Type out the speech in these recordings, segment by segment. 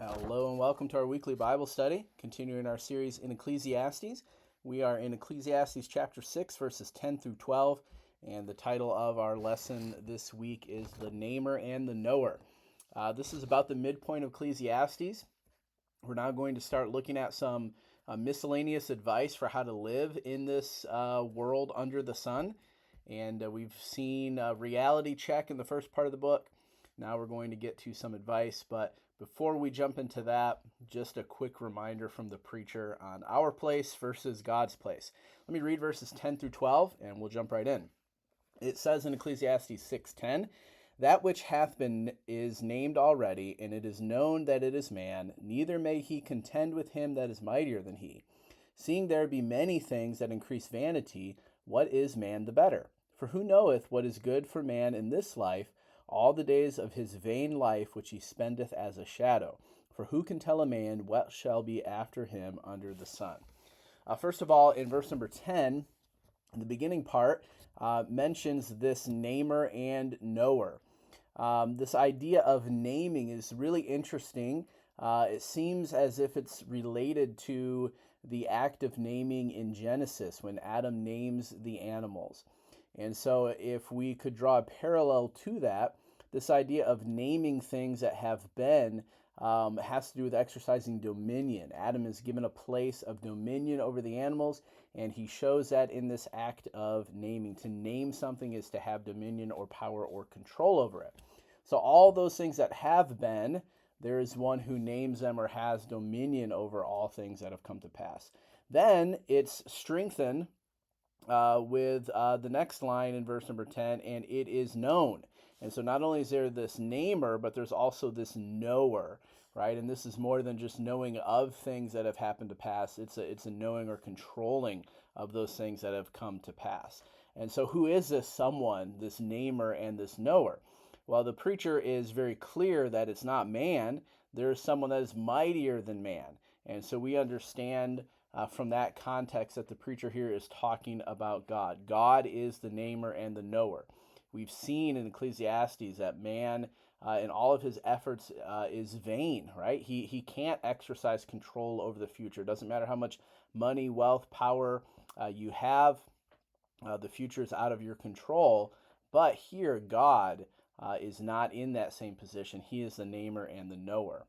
Hello and welcome to our weekly Bible study, continuing our series in Ecclesiastes. We are in Ecclesiastes chapter 6, verses 10 through 12, and the title of our lesson this week is The Namer and the Knower. This is about the midpoint of Ecclesiastes. We're now going to start looking at some miscellaneous advice for how to live in this world under the sun. And we've seen a reality check in the first part of the book. Now we're going to get to some advice, but before we jump into that, just a quick reminder from the preacher on our place versus God's place. Let me read verses 10 through 12, and we'll jump right in. It says in Ecclesiastes 6:10, "That which hath been is named already, and it is known that it is man, neither may he contend with him that is mightier than he. Seeing there be many things that increase vanity, what is man the better? For who knoweth what is good for man in this life, all the days of his vain life which he spendeth as a shadow? For who can tell a man what shall be after him under the sun?" First of all, in verse number 10, the beginning part mentions this namer and knower. This idea of naming is really interesting. It seems as if it's related to the act of naming in Genesis when Adam names the animals. And so if we could draw a parallel to that, this idea of naming things that have been has to do with exercising dominion. Adam is given a place of dominion over the animals, and he shows that in this act of naming. To name something is to have dominion or power or control over it. So all those things that have been, there is one who names them or has dominion over all things that have come to pass. Then it's strengthened with the next line in verse number 10, and it is known. And so not only is there this namer, but there's also this knower, right? And this is more than just knowing of things that have happened to pass. It's a knowing or controlling of those things that have come to pass. And so who is this someone, this namer and this knower? Well, the preacher is very clear that it's not man. There is someone that is mightier than man. And so we understand from that context that the preacher here is talking about God. God is the namer and the knower. We've seen in Ecclesiastes that man, in all of his efforts, is vain, right? He can't exercise control over the future. It doesn't matter how much money, wealth, power you have. The future is out of your control. But here, God is not in that same position. He is the namer and the knower.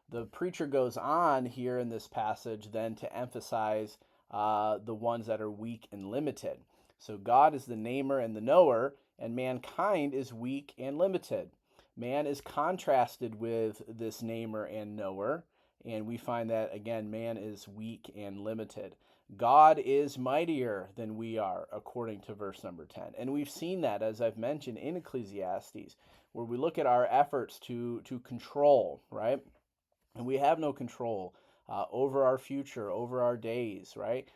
The preacher goes on here in this passage then to emphasize the ones that are weak and limited. So God is the namer and the knower, and mankind is weak and limited. Man is contrasted with this namer and knower, and we find that, again, man is weak and limited. God is mightier than we are, according to verse number 10. And we've seen that, as I've mentioned, in Ecclesiastes, where we look at our efforts to control, right? And we have no control over our future, over our days, right?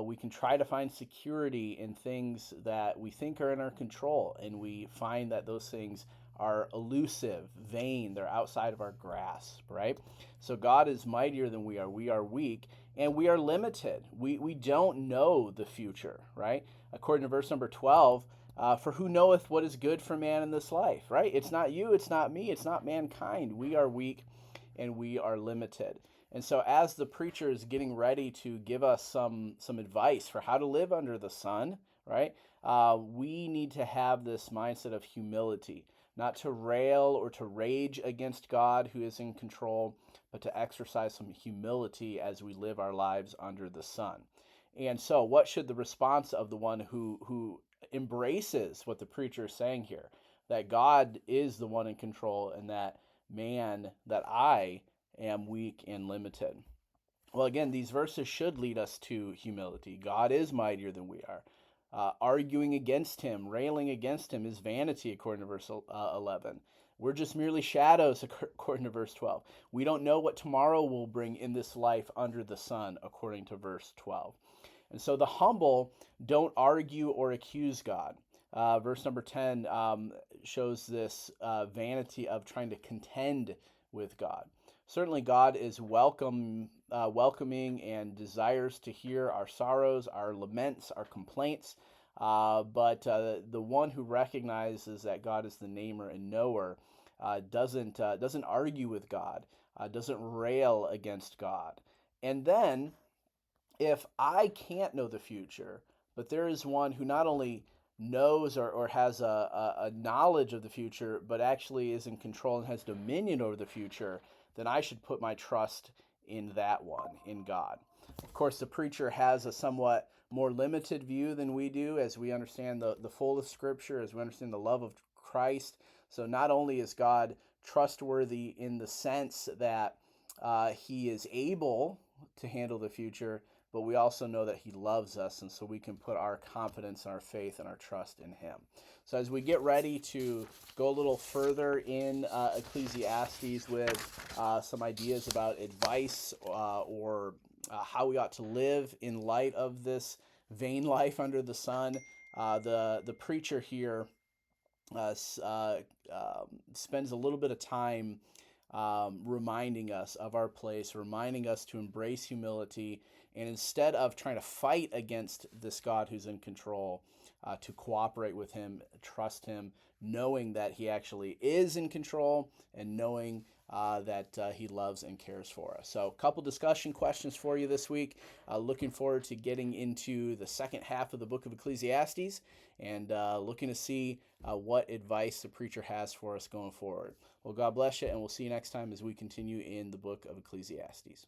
We can try to find security in things that we think are in our control, and we find that those things are elusive, vain, they're outside of our grasp, right? So God is mightier than we are weak, and we are limited. We don't know the future, right? According to verse number 12, for who knoweth what is good for man in this life, right? It's not you, it's not me, it's not mankind. We are weak and we are limited. And so as the preacher is getting ready to give us some advice for how to live under the sun, right, we need to have this mindset of humility, not to rail or to rage against God who is in control, but to exercise some humility as we live our lives under the sun. And so what should the response of the one who embraces what the preacher is saying here, that God is the one in control and that I am weak and limited? Well, again, these verses should lead us to humility. God is mightier than we are. Arguing against him, railing against him is vanity, according to verse 11. We're just merely shadows, according to verse 12. We don't know what tomorrow will bring in this life under the sun, according to verse 12. And so the humble don't argue or accuse God. Verse number 10 shows this vanity of trying to contend with God. Certainly God is welcoming and desires to hear our sorrows, our laments, our complaints. But the one who recognizes that God is the namer and knower doesn't argue with God, doesn't rail against God. And then, if I can't know the future, but there is one who not only knows or has a knowledge of the future, but actually is in control and has dominion over the future, then I should put my trust in that one, in God. Of course, the preacher has a somewhat more limited view than we do, as we understand the full of Scripture, as we understand the love of Christ. So not only is God trustworthy in the sense that he is able to handle the future, but we also know that he loves us, and so we can put our confidence and our faith and our trust in him. So as we get ready to go a little further in Ecclesiastes with some ideas about advice or how we ought to live in light of this vain life under the sun, the preacher here spends a little bit of time reminding us of our place, reminding us to embrace humility, and instead of trying to fight against this God who's in control, to cooperate with him, trust him, knowing that he actually is in control, and knowing that he loves and cares for us. So a couple discussion questions for you this week. Looking forward to getting into the second half of the book of Ecclesiastes, and looking to see what advice the preacher has for us going forward. Well, God bless you, and we'll see you next time as we continue in the book of Ecclesiastes.